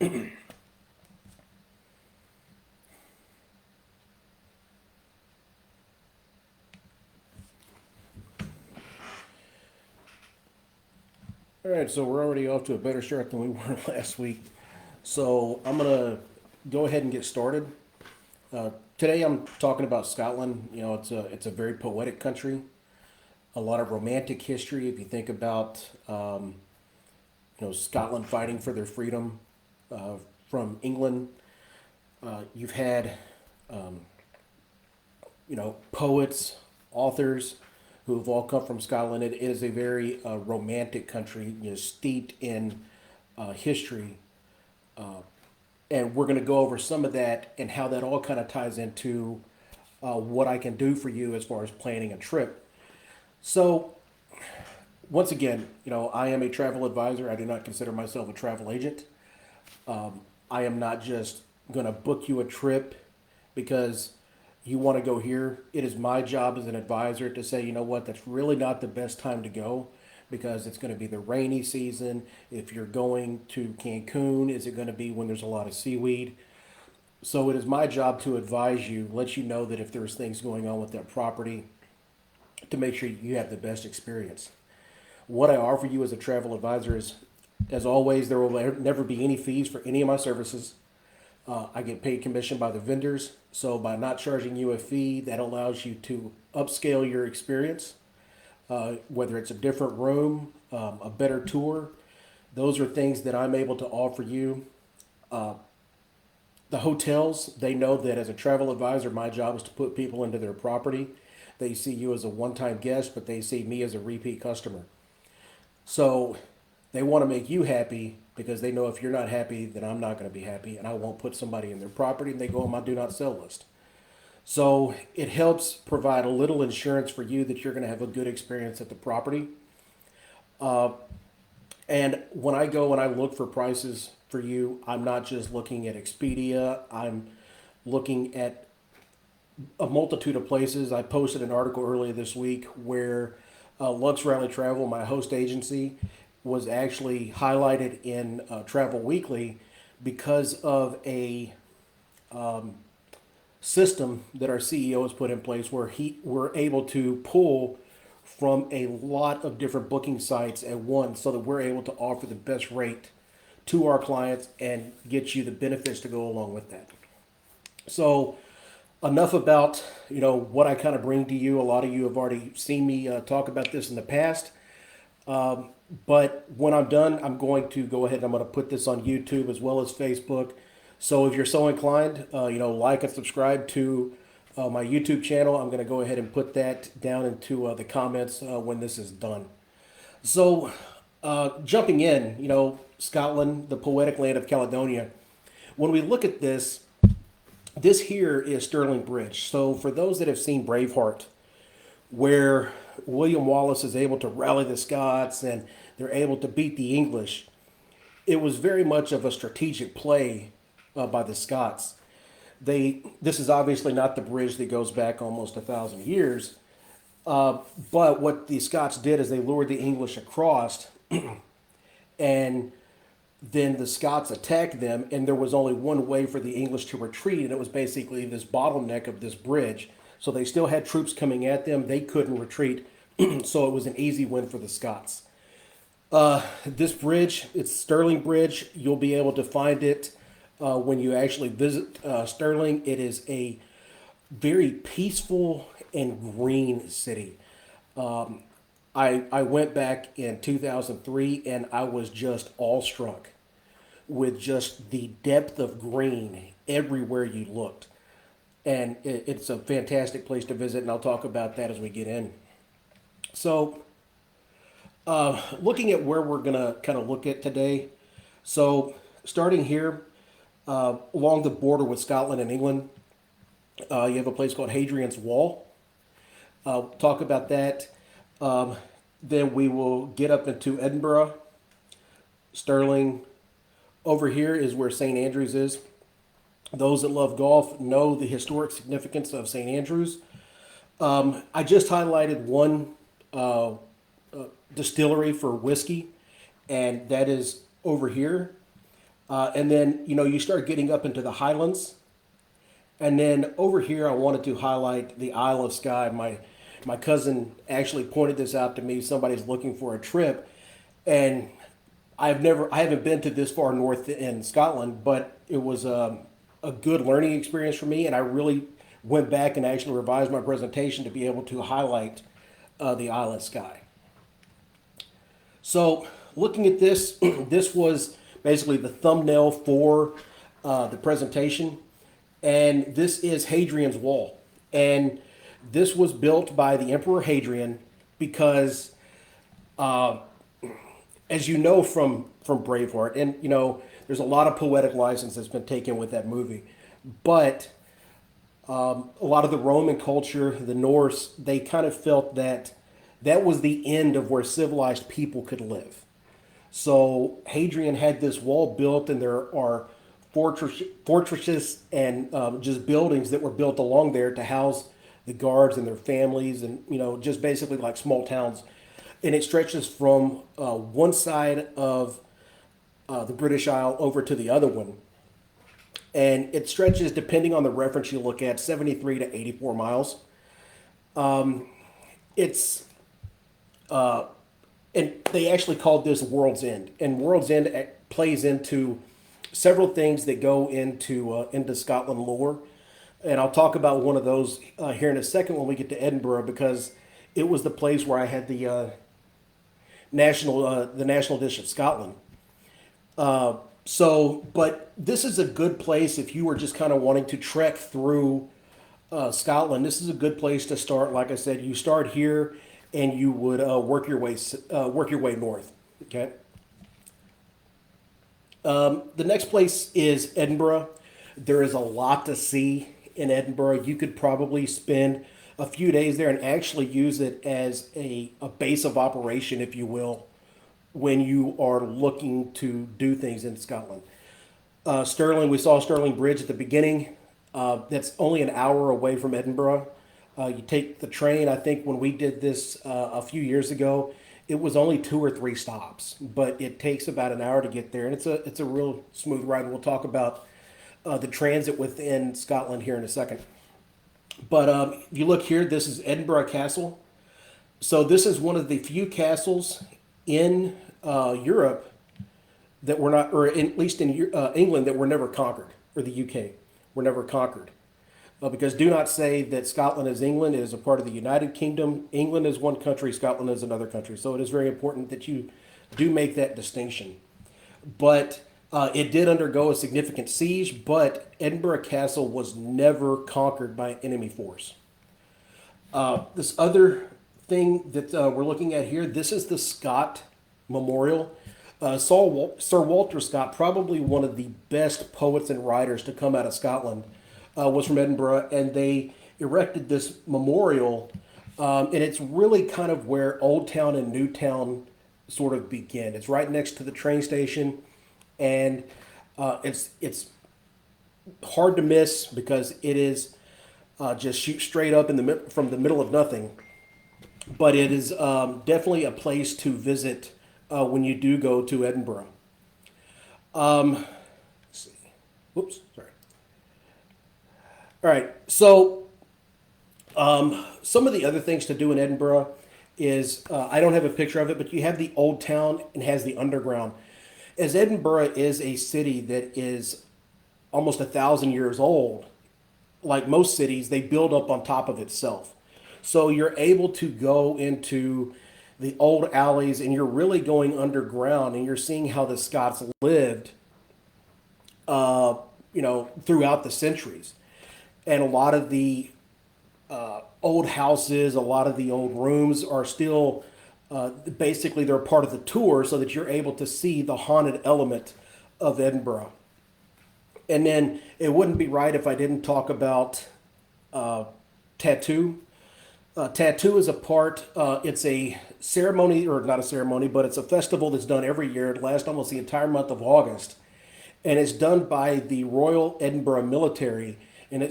All right, so we're already off to a better start than we were last week. So I'm gonna go ahead and get started. Today I'm talking about Scotland. You know, it's a very poetic country, a lot of romantic history. If you think about Scotland fighting for their freedom from England, you've had poets, authors who have all come from Scotland. It is a very romantic country, steeped in history, and we're going to go over some of that and how that all kind of ties into what I can do for you as far as planning a trip. So, once again, I am a travel advisor. I do not consider myself a travel agent. I am not just going to book you a trip because you want to go here. It is my job as an advisor to say, you know what, that's really not the best time to go because it's going to be the rainy season. If you're going to Cancun, is it going to be when there's a lot of seaweed? So it is my job to advise you, let you know that if there's things going on with that property, to make sure you have the best experience. What I offer you as a travel advisor is, as always, there will never be any fees for any of my services. I get paid commission by the vendors, so by not charging you a fee, that allows you to upscale your experience, whether it's a different room, a better tour. Those are things that I'm able to offer you. The hotels, they know that as a travel advisor, my job is to put people into their property. They see you as a one-time guest, but they see me as a repeat customer. So they want to make you happy because they know if you're not happy, then I'm not going to be happy, and I won't put somebody in their property and they go on my do not sell list. So it helps provide a little insurance for you that you're going to have a good experience at the property. And when I go and I look for prices for you, I'm not just looking at Expedia. I'm looking at a multitude of places. I posted an article earlier this week where Lux Rally Travel, my host agency, was actually highlighted in Travel Weekly because of a system that our CEO has put in place where we're able to pull from a lot of different booking sites at once so that we're able to offer the best rate to our clients and get you the benefits to go along with that. So enough about what I kind of bring to you. A lot of you have already seen me talk about this in the past. But when I'm done, I'm going to go ahead and I'm going to put this on YouTube as well as Facebook. So if you're so inclined, like and subscribe to my YouTube channel. I'm going to go ahead and put that down into the comments when this is done. So jumping in, Scotland, the poetic land of Caledonia. When we look at this, this here is Stirling Bridge. So for those that have seen Braveheart, where William Wallace is able to rally the Scots and they're able to beat the English, it was very much of a strategic play by the Scots. This is obviously not the bridge that goes back almost 1,000 years, but what the Scots did is they lured the English across, and then the Scots attacked them, and there was only one way for the English to retreat, and it was basically this bottleneck of this bridge. So they still had troops coming at them. They couldn't retreat, so it was an easy win for the Scots. This bridge, it's Stirling Bridge. You'll be able to find it when you actually visit Stirling. It is a very peaceful and green city. I went back in 2003 and I was just awestruck with just the depth of green everywhere you looked. And it's a fantastic place to visit, and I'll talk about that as we get in. So, looking at where we're going to kind of look at today. So, starting here along the border with Scotland and England, you have a place called Hadrian's Wall. I'll talk about that. Then we will get up into Edinburgh, Stirling. Over here is where St. Andrews is. Those that love golf know the historic significance of St. Andrews. I just highlighted one distillery for whiskey, and that is over here. And then, you start getting up into the Highlands. And then over here, I wanted to highlight the Isle of Skye. My cousin actually pointed this out to me. Somebody's looking for a trip, and I haven't been to this far north in Scotland, but it was a good learning experience for me, and I really went back and actually revised my presentation to be able to highlight the Isle of Skye. So, looking at this, this was basically the thumbnail for the presentation, and this is Hadrian's Wall, and this was built by the Emperor Hadrian because, as you know from Braveheart, and there's a lot of poetic license that's been taken with that movie, but a lot of the Roman culture, the Norse, they kind of felt that that was the end of where civilized people could live. So Hadrian had this wall built, and there are fortresses and just buildings that were built along there to house the guards and their families, and just basically like small towns. And it stretches from one side of the British Isle over to the other one, and it stretches, depending on the reference you look at, 73 to 84 miles. It's and they actually called this World's End, and World's End plays into several things that go into Scotland lore, and I'll talk about one of those here in a second when we get to Edinburgh, because it was the place where I had the national dish of Scotland. But this is a good place if you were just kind of wanting to trek through Scotland. This is a good place to start. Like I said, you start here and you would work your way north. Okay. The next place is Edinburgh. There is a lot to see in Edinburgh. You could probably spend a few days there and actually use it as a base of operation, if you will, when you are looking to do things in Scotland. Stirling, we saw Stirling Bridge at the beginning. That's only an hour away from Edinburgh. You take the train. I think when we did this a few years ago, it was only 2 or 3 stops, but it takes about an hour to get there, and it's a real smooth ride. We'll talk about the transit within Scotland here in a second. But if you look here, this is Edinburgh Castle. So this is one of the few castles in Europe that were not, or at least in England, that were never conquered, or the UK were never conquered. Because do not say that Scotland is England. It is a part of the United Kingdom. England is one country, Scotland is another country. So it is very important that you do make that distinction. But it did undergo a significant siege, but Edinburgh Castle was never conquered by an enemy force. This other thing that we're looking at here, this is the Scott Memorial. Sir Walter Scott, probably one of the best poets and writers to come out of Scotland, was from Edinburgh, and they erected this memorial, and it's really kind of where Old Town and New Town sort of begin. It's right next to the train station, and it's hard to miss because it is just shoot straight up from the middle of nothing. But it is definitely a place to visit when you do go to Edinburgh. Let's see. Whoops, sorry. All right, so some of the other things to do in Edinburgh is, I don't have a picture of it, but you have the Old Town and has the underground. As Edinburgh is a city that is almost 1,000 years old, like most cities, they build up on top of itself. So you're able to go into the old alleys, and you're really going underground, and you're seeing how the Scots lived, throughout the centuries. And a lot of the old houses, a lot of the old rooms are still, basically they're part of the tour, so that you're able to see the haunted element of Edinburgh. And then it wouldn't be right if I didn't talk about tattoo. Tattoo is it's a ceremony, or not a ceremony, but it's a festival that's done every year. It lasts almost the entire month of August. And it's done by the Royal Edinburgh Military. And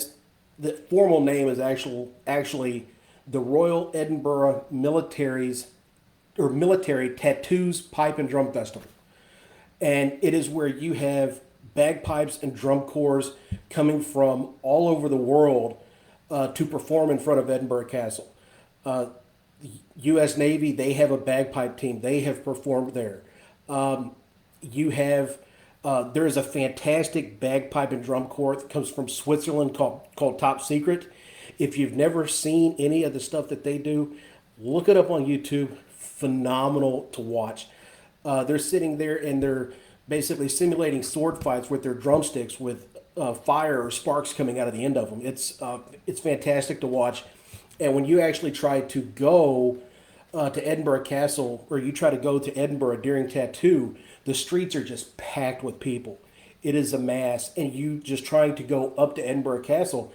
the formal name is actually the Royal Edinburgh Military Tattoos Pipe and Drum Festival. And it is where you have bagpipes and drum corps coming from all over the world to perform in front of Edinburgh Castle. U.S. Navy, they have a bagpipe team. They have performed there. You have there is a fantastic bagpipe and drum corps that comes from Switzerland called Top Secret. If you've never seen any of the stuff that they do, look it up on YouTube. Phenomenal to watch. They're sitting there and they're basically simulating sword fights with their drumsticks with fire or sparks coming out of the end of them. It's fantastic to watch. And when you actually try to go to Edinburgh Castle, or you try to go to Edinburgh during Tattoo, the streets are just packed with people. It is a mass, and you just trying to go up to Edinburgh Castle,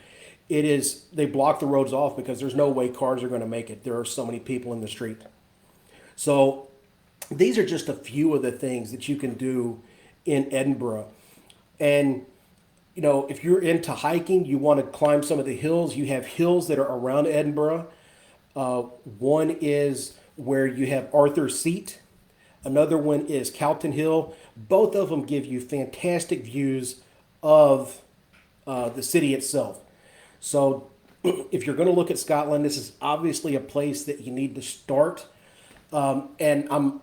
they block the roads off because there's no way cars are going to make it. There are so many people in the street. So these are just a few of the things that you can do in Edinburgh. And if you're into hiking, you want to climb some of the hills. You have hills that are around Edinburgh. One is where you have Arthur's Seat. Another one is Calton Hill. Both of them give you fantastic views of the city itself. So if you're going to look at Scotland, this is obviously a place that you need to start. And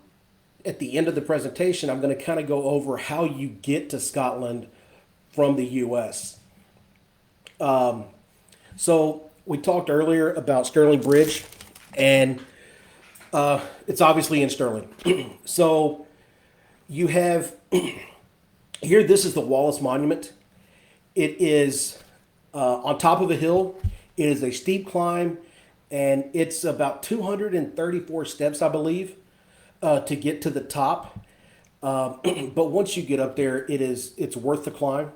at the end of the presentation, I'm going to kind of go over how you get to Scotland from the U.S. So we talked earlier about Stirling Bridge, and it's obviously in Stirling. So you have here, this is the Wallace Monument. It is on top of a hill. It is a steep climb, and it's about 234 steps, I believe, to get to the top. But once you get up there, it's worth the climb.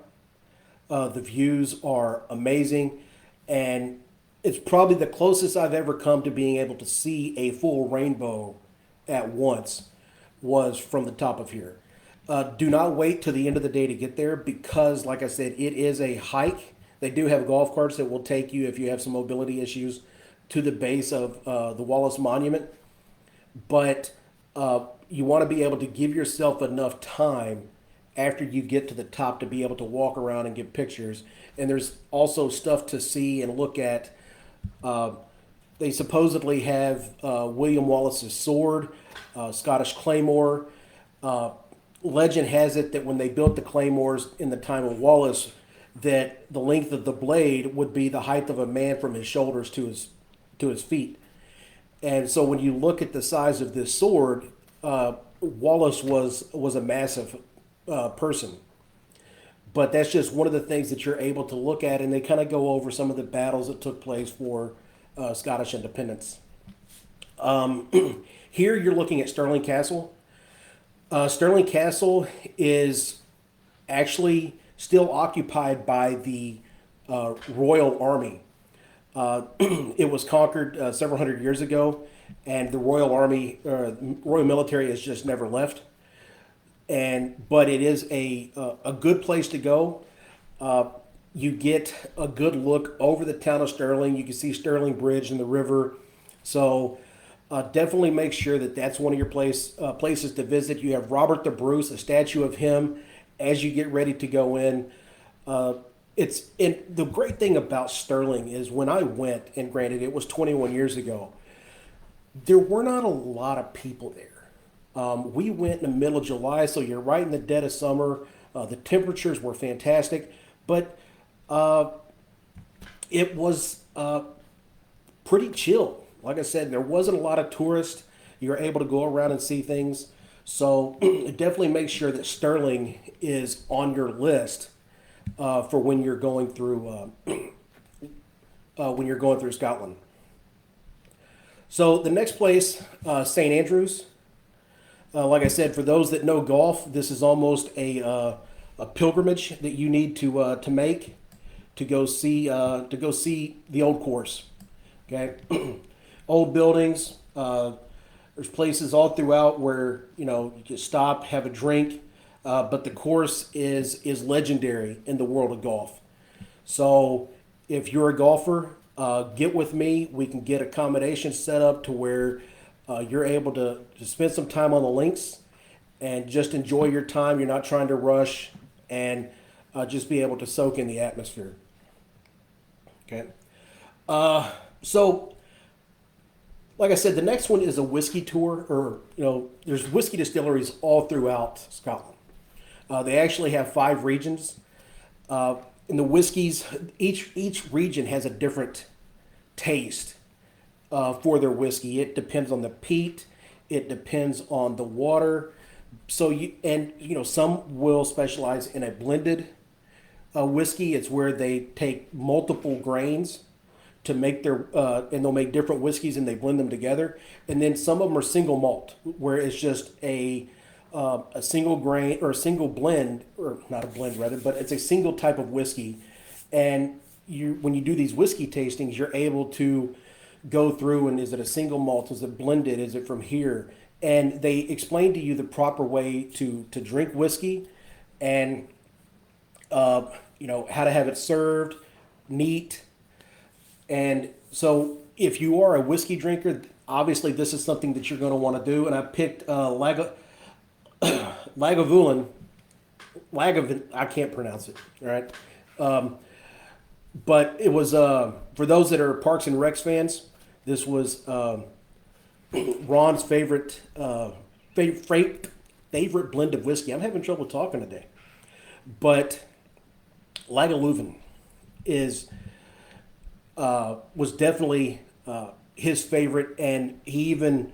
The views are amazing, and it's probably the closest I've ever come to being able to see a full rainbow at once was from the top of here. Do not wait till the end of the day to get there because, like I said, it is a hike. They do have golf carts that will take you, if you have some mobility issues, to the base of the Wallace Monument. But you want to be able to give yourself enough time after you get to the top to be able to walk around and get pictures. And there's also stuff to see and look at. They supposedly have William Wallace's sword, Scottish claymore. Legend has it that when they built the claymores in the time of Wallace, that the length of the blade would be the height of a man from his shoulders to his feet. And so when you look at the size of this sword, Wallace was a massive person. But that's just one of the things that you're able to look at, and they kind of go over some of the battles that took place for Scottish independence. Here you're looking at Stirling Castle. Stirling Castle is actually still occupied by the Royal Army. It was conquered several hundred years ago, and the Royal Army, Royal Military, has just never left. But it is a good place to go. You get a good look over the town of Stirling. You can see Stirling Bridge and the river. So definitely make sure that that's one of your places to visit. You have Robert the Bruce, a statue of him, as you get ready to go in. And the great thing about Stirling is when I went, and granted it was 21 years ago, there were not a lot of people there. We went in the middle of July, so you're right in the dead of summer. The temperatures were fantastic, but it was pretty chill. Like I said, there wasn't a lot of tourists. You were able to go around and see things. So definitely make sure that Stirling is on your list for when you're going through Scotland. So the next place, St. Andrews. Like I said, for those that know golf, this is almost a pilgrimage that you need to make to go see the old course. Okay, old buildings. There's places all throughout where you can stop, have a drink, but the course is legendary in the world of golf. So if you're a golfer, get with me. We can get accommodation set up to where you're able to spend some time on the links, and just enjoy your time. You're not trying to rush, and just be able to soak in the atmosphere. Okay. So, like I said, the next one is a whiskey tour, or there's whiskey distilleries all throughout Scotland. They actually have 5 regions. In the whiskeys, each region has a different taste for their whiskey. It depends on the peat. It depends on the water. So some will specialize in a blended whiskey. It's where they take multiple grains to make their and they'll make different whiskeys and they blend them together. And then some of them are single malt, where it's just a single grain or a single blend, or not a blend rather, but it's a single type of whiskey. And when you do these whiskey tastings, you're able to go through and is it a single malt? Is it blended? Is it from here? And they explain to you the proper way to drink whiskey, and how to have it served, neat. And so if you are a whiskey drinker, obviously this is something that you're going to want to do. And I picked Lagavulin. I can't pronounce it, all right? But it was, for those that are Parks and Recs fans, this was Ron's favorite blend of whiskey. I'm having trouble talking today. But Lagavulin was definitely his favorite, and he even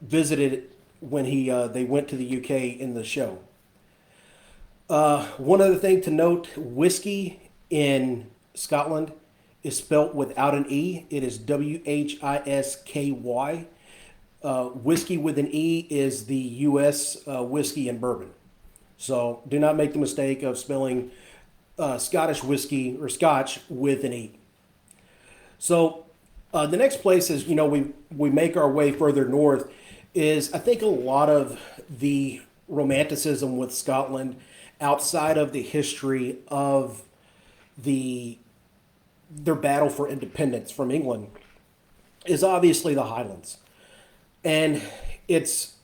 visited it when they went to the UK in the show. One other thing to note: whiskey in Scotland is spelt without an E. It is Whisky. Whiskey with an E is the U.S. Whiskey and bourbon. So do not make the mistake of spelling Scottish whiskey or Scotch with an E. So the next place is, we make our way further north, is I think a lot of the romanticism with Scotland, outside of the history of their battle for independence from England, is obviously the Highlands. And it's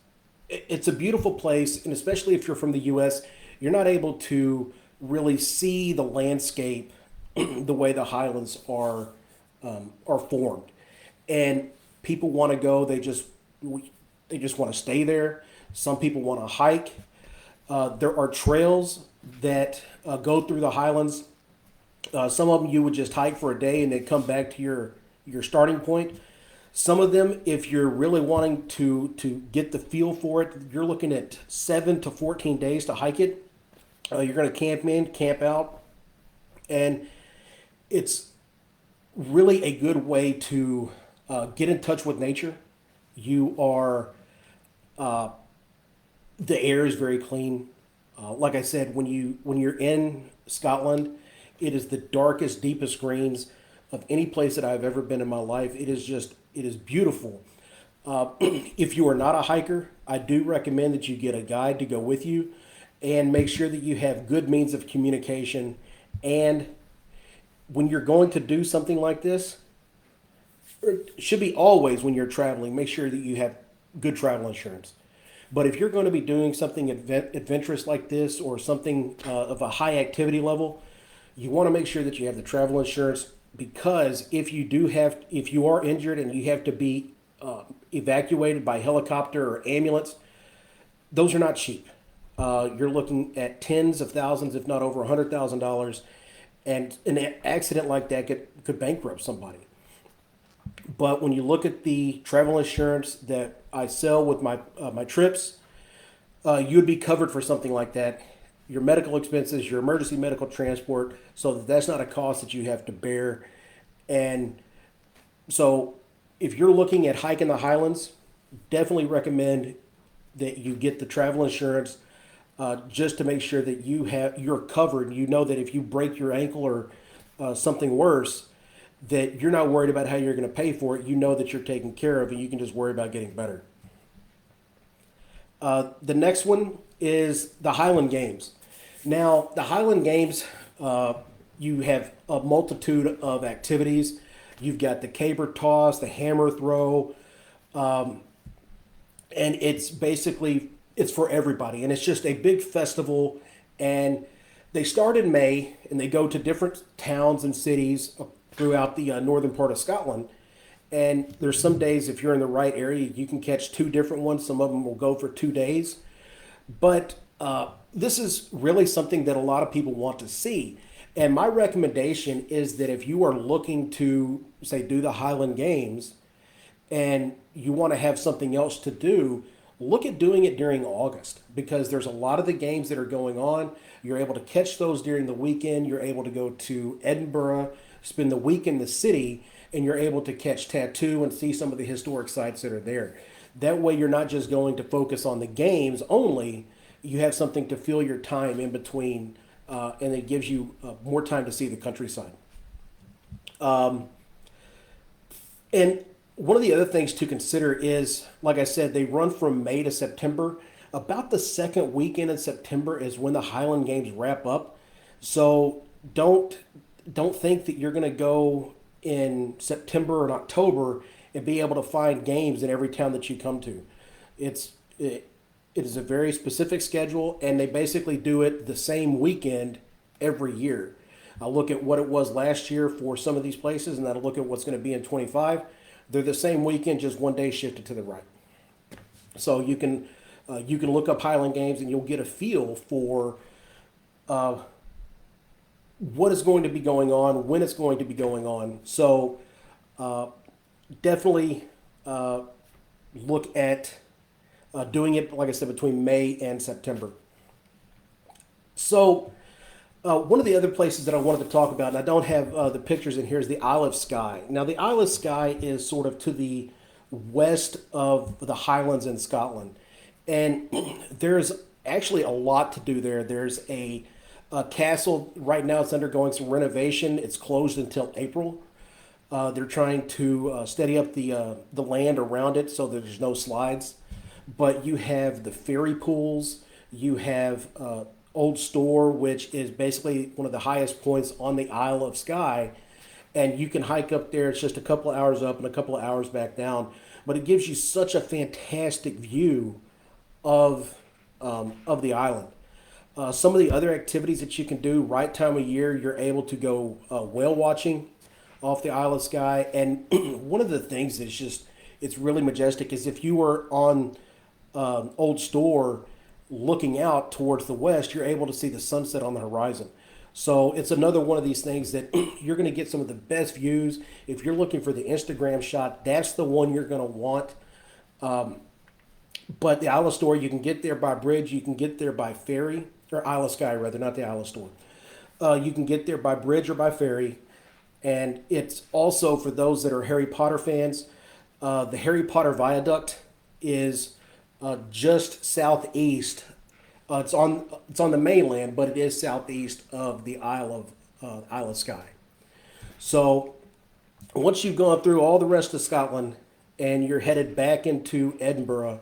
a beautiful place, and especially if you're from the U.S., you're not able to really see the landscape the way the Highlands are formed. And people want to go; they just want to stay there. Some people want to hike. There are trails that go through the Highlands. Some of them you would just hike for a day and then come back to your starting point. Some of them, if you're really wanting to get the feel for it, you're looking at 7 to 14 days to hike it. You're going to camp in, camp out, and it's really a good way to get in touch with nature. The air is very clean. Like I said, when you're in Scotland, it is the darkest, deepest greens of any place that I've ever been in my life. It is beautiful. If you are not a hiker, I do recommend that you get a guide to go with you, and make sure that you have good means of communication. And when you're going to do something like this, it should be always when you're traveling, make sure that you have good travel insurance. But if you're going to be doing something adventurous like this, or something of a high activity level, you want to make sure that you have the travel insurance, because if you are injured and you have to be evacuated by helicopter or ambulance, those are not cheap. You're looking at tens of thousands, if not over $100,000, and an accident like that could bankrupt somebody. But when you look at the travel insurance that I sell with my trips, you would be covered for something like that. Your medical expenses, your emergency medical transport, so that's not a cost that you have to bear. And so if you're looking at hiking the Highlands, definitely recommend that you get the travel insurance, just to make sure that you're covered. You know that if you break your ankle or something worse, that you're not worried about how you're going to pay for it. You know that you're taken care of, and you can just worry about getting better. The next one is the Highland Games. Now, the Highland Games, you have a multitude of activities. You've got the caber toss, the hammer throw, and it's basically it's for everybody, and it's just a big festival. And they start in May, and they go to different towns and cities throughout the northern part of Scotland. And there's some days, if you're in the right area, you can catch two different ones. Some of them will go for 2 days. But this is really something that a lot of people want to see. And my recommendation is that if you are looking to, say, do the Highland Games and you want to have something else to do, look at doing it during August, because there's a lot of the games that are going on. You're able to catch those during the weekend. You're able to go to Edinburgh, spend the week in the city, and you're able to catch Tattoo and see some of the historic sites that are there. That way, you're not just going to focus on the games only. You have something to fill your time in between, and it gives you more time to see the countryside. And one of the other things to consider is, like I said, they run from May to September. About the second weekend in September is when the Highland Games wrap up. So don't don't think that you're going to go in September and October and be able to find games in every town that you come to. It's it is a very specific schedule, and they basically do it the same weekend every year. I'll look at what it was last year for some of these places, and then I'll look at what's going to be in 25. They're the same weekend, just one day shifted to the right. So you can look up Highland Games, and you'll get a feel for what is going to be going on, when it's going to be going on. So definitely look at doing it, like I said, between May and September. So one of the other places that I wanted to talk about, and I don't have the pictures in here, is the Isle of Skye. Now, the Isle of Skye is sort of to the west of the Highlands in Scotland. And there's actually a lot to do there. There's a castle. Right now it's undergoing some renovation. It's closed until April. They're trying to steady up the land around it so that there's no slides. But you have the fairy pools. You have Old Store, which is basically one of the highest points on the Isle of Skye. And you can hike up there. It's just a couple of hours up and a couple of hours back down. But it gives you such a fantastic view of the island. Some of the other activities that you can do, right time of year, you're able to go whale watching off the Isle of Skye. And one of the things that's just, it's really majestic is if you were on Old Store looking out towards the west, you're able to see the sunset on the horizon. So it's another one of these things that you're going to get some of the best views. If you're looking for the Instagram shot, that's the one you're going to want. But the Isle of Store, you can get there by bridge, you can get there by ferry, or Isle of Skye rather, not the Isle of Store. You can get there by bridge or by ferry. And it's also for those that are Harry Potter fans. The Harry Potter Viaduct is just southeast. It's on the mainland, but it is southeast of the Isle of Skye. So once you've gone through all the rest of Scotland and you're headed back into Edinburgh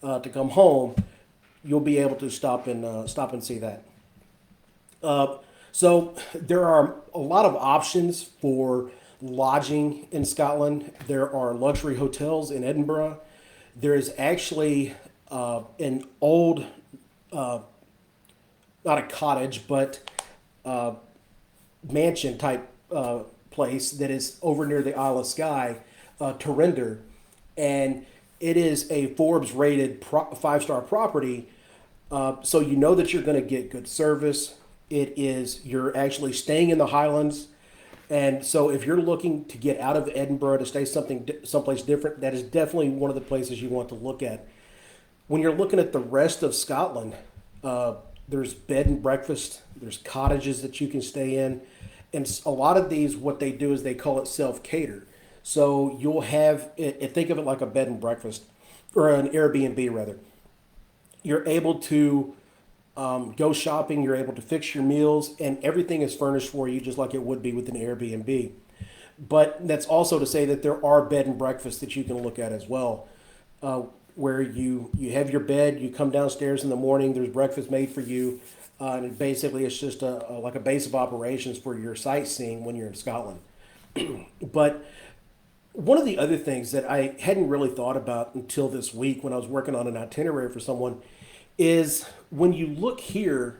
to come home, you'll be able to stop and see that. So there are a lot of options for lodging in Scotland. There are luxury hotels in Edinburgh. There is actually an old, not a cottage, but mansion type place that is over near the Isle of Skye, Torrender, and it is a Forbes rated 5-star property. So you know that you're going to get good service. You're actually staying in the Highlands. And so if you're looking to get out of Edinburgh to stay someplace different, that is definitely one of the places you want to look at. When you're looking at the rest of Scotland, there's bed and breakfast, there's cottages that you can stay in. And a lot of these, what they do is they call it self-cater. So you'll have, think of it like a bed and breakfast, or an Airbnb rather. You're able to go shopping, you're able to fix your meals, and everything is furnished for you just like it would be with an Airbnb. But that's also to say that there are bed and breakfasts that you can look at as well, where you have your bed, you come downstairs in the morning, there's breakfast made for you, and basically it's just like a base of operations for your sightseeing when you're in Scotland. But one of the other things that I hadn't really thought about until this week when I was working on an itinerary for someone is when you look here,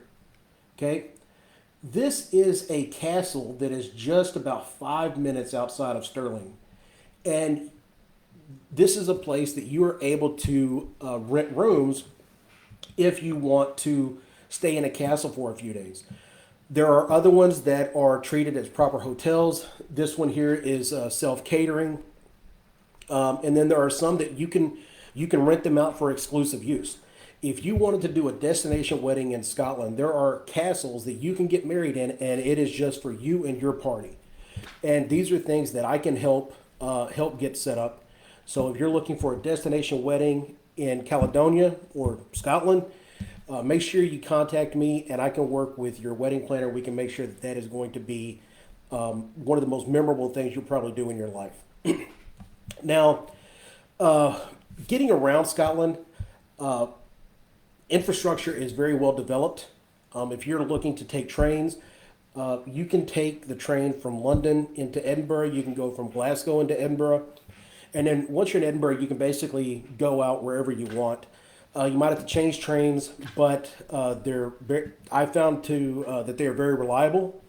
okay, this is a castle that is just about 5 minutes outside of Stirling. And this is a place that you are able to rent rooms if you want to stay in a castle for a few days. There are other ones that are treated as proper hotels. This one here is self catering, and then there are some that you can rent them out for exclusive use. If you wanted to do a destination wedding in Scotland, there are castles that you can get married in, and it is just for you and your party. And these are things that I can help get set up. So if you're looking for a destination wedding in Caledonia or Scotland, make sure you contact me, and I can work with your wedding planner. We can make sure that that is going to be one of the most memorable things you'll probably do in your life. Now, getting around Scotland, infrastructure is very well developed. If you're looking to take trains, you can take the train from London into Edinburgh. You can go from Glasgow into Edinburgh. And then once you're in Edinburgh, you can basically go out wherever you want. You might have to change trains, but I found that they are very reliable.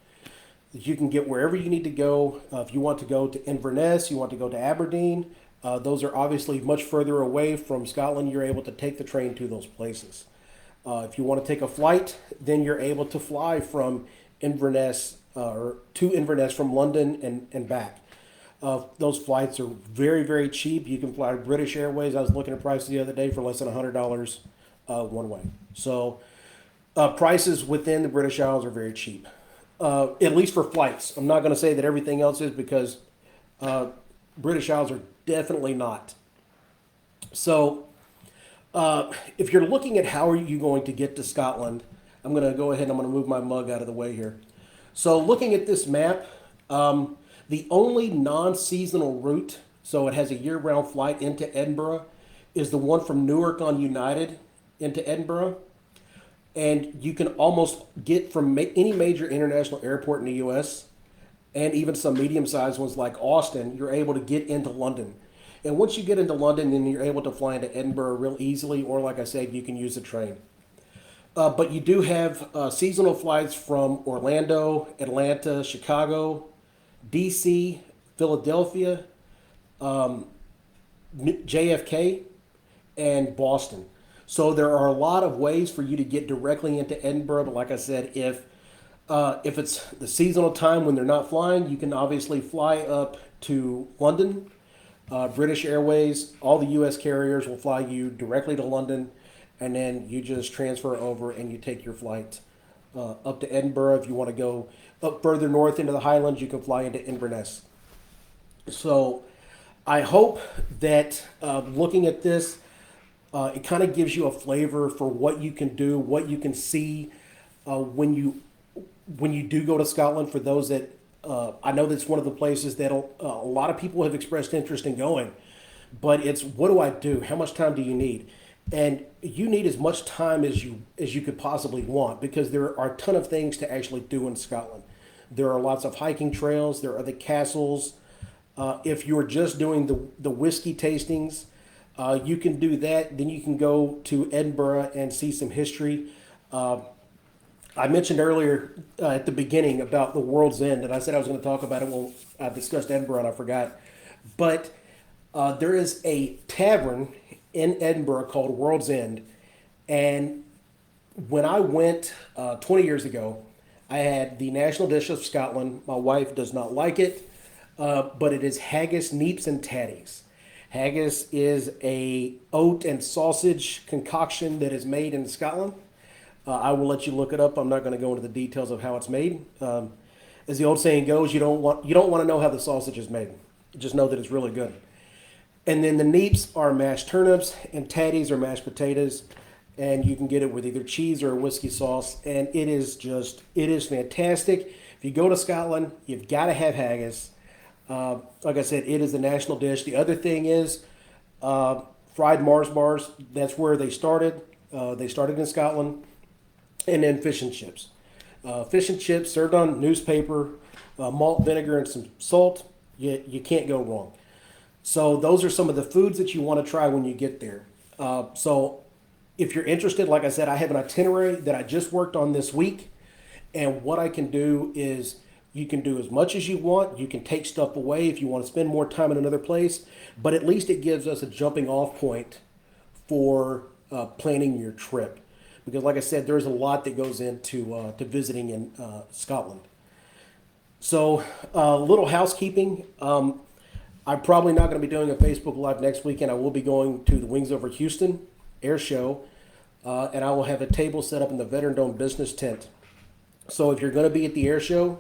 You can get wherever you need to go. If you want to go to Inverness, you want to go to Aberdeen, those are obviously much further away from Scotland. You're able to take the train to those places. If you want to take a flight, then you're able to fly from Inverness or to Inverness from London and back. Those flights are very, very cheap. You can fly British Airways. I was looking at prices the other day for less than $100 one way. So prices within the British Isles are very cheap, at least for flights. I'm not going to say that everything else is, because British Isles are definitely not. So if you're looking at how are you going to get to Scotland, I'm going to go ahead and I'm going to move my mug out of the way here. So looking at this map, the only non-seasonal route, so it has a year-round flight into Edinburgh, is the one from Newark on United into Edinburgh. And you can almost get from any major international airport in the U.S., and even some medium-sized ones like Austin, you're able to get into London. And once you get into London, then you're able to fly into Edinburgh real easily, or like I said, you can use the train. But you do have seasonal flights from Orlando, Atlanta, Chicago, DC, Philadelphia, JFK, and Boston. So there are a lot of ways for you to get directly into Edinburgh. But like I said, if it's the seasonal time when they're not flying, you can obviously fly up to London. British Airways, all the U.S. carriers will fly you directly to London, and then you just transfer over and you take your flight up to Edinburgh. If you want to go up further north into the Highlands, you can fly into Inverness. So I hope that looking at this, it kind of gives you a flavor for what you can do, what you can see when you do go to Scotland. For those that I know that's one of the places that a lot of people have expressed interest in going, but it's what do I do? How much time do you need? And you need as much time as you could possibly want, because there are a ton of things to actually do in Scotland. There are lots of hiking trails. There are the castles. If you're just doing the whiskey tastings, you can do that. Then you can go to Edinburgh and see some history. I mentioned earlier at the beginning about the World's End, and I said I was going to talk about it when I discussed Edinburgh, and I forgot. But there is a tavern in Edinburgh called World's End, and when I went 20 years ago, I had the national dish of Scotland. My wife does not like it, but it is haggis, neeps, and tatties. Haggis is a oat and sausage concoction that is made in Scotland. I will let you look it up. I'm not going to go into the details of how it's made. As the old saying goes, you don't want to know how the sausage is made. Just know that it's really good. And then the neeps are mashed turnips, and tatties are mashed potatoes, and you can get it with either cheese or a whiskey sauce, and it is fantastic. If you go to Scotland, you've got to have haggis. Like I said, it is the national dish. The other thing is fried Mars bars. That's where they started. They started in Scotland. And then fish and chips. Fish and chips served on newspaper, malt vinegar, and some salt. You can't go wrong. So those are some of the foods that you want to try when you get there. So if you're interested, like I said, I have an itinerary that I just worked on this week. And what I can do is you can do as much as you want. You can take stuff away if you want to spend more time in another place. But at least it gives us a jumping off point for planning your trip. Because, like I said, there's a lot that goes into to visiting in Scotland. So, a little housekeeping. I'm probably not going to be doing a Facebook Live next weekend. I will be going to the Wings Over Houston air show, and I will have a table set up in the Veteran Dome business tent. So if you're going to be at the air show,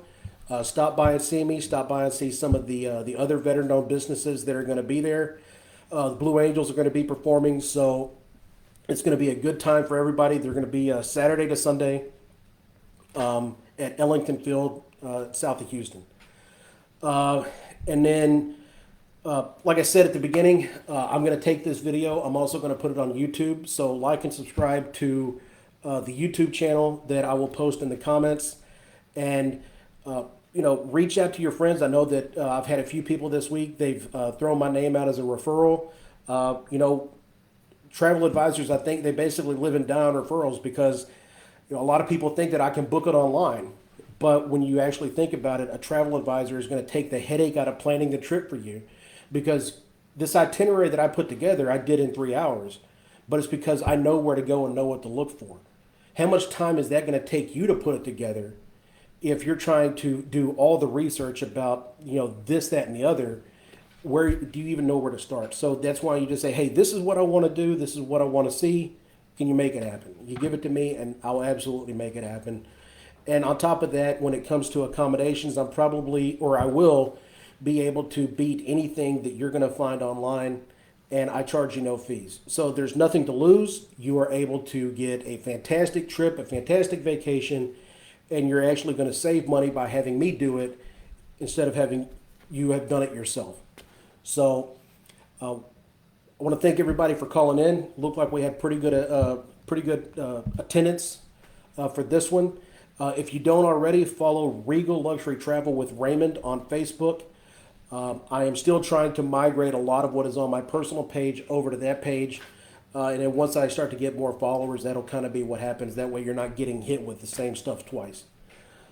stop by and see me. Stop by and see some of the other Veteran Dome businesses that are going to be there. The Blue Angels are going to be performing, so it's going to be a good time for everybody. They're going to be Saturday to Sunday at Ellington Field, south of Houston. And then, like I said at the beginning, I'm going to take this video. I'm also going to put it on YouTube. So like and subscribe to the YouTube channel that I will post in the comments. And, reach out to your friends. I know that I've had a few people this week. They've thrown my name out as a referral. Travel advisors, I think they basically live and die on referrals because a lot of people think that I can book it online. But when you actually think about it, a travel advisor is going to take the headache out of planning the trip for you, because this itinerary that I put together, I did in 3 hours, but it's because I know where to go and know what to look for. How much time is that going to take you to put it together if you're trying to do all the research about, this, that, and the other? Where do you even know where to start? So that's why you just say, hey, this is what I want to do. This is what I want to see. Can you make it happen? You give it to me and I'll absolutely make it happen. And on top of that, when it comes to accommodations, I will be able to beat anything that you're going to find online, and I charge you no fees. So there's nothing to lose. You are able to get a fantastic trip, a fantastic vacation, and you're actually going to save money by having me do it instead of having you have done it yourself. So I want to thank everybody for calling in. Looked like we had pretty good attendance for this one. If you don't already, follow Regal Luxury Travel with Raymond on Facebook. I am still trying to migrate a lot of what is on my personal page over to that page. And then once I start to get more followers, that'll kind of be what happens. That way you're not getting hit with the same stuff twice.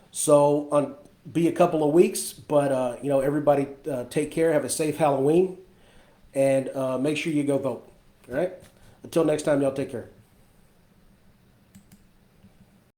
So be a couple of weeks, but everybody take care. Have a safe Halloween, and make sure you go vote. All right? Until next time, y'all take care.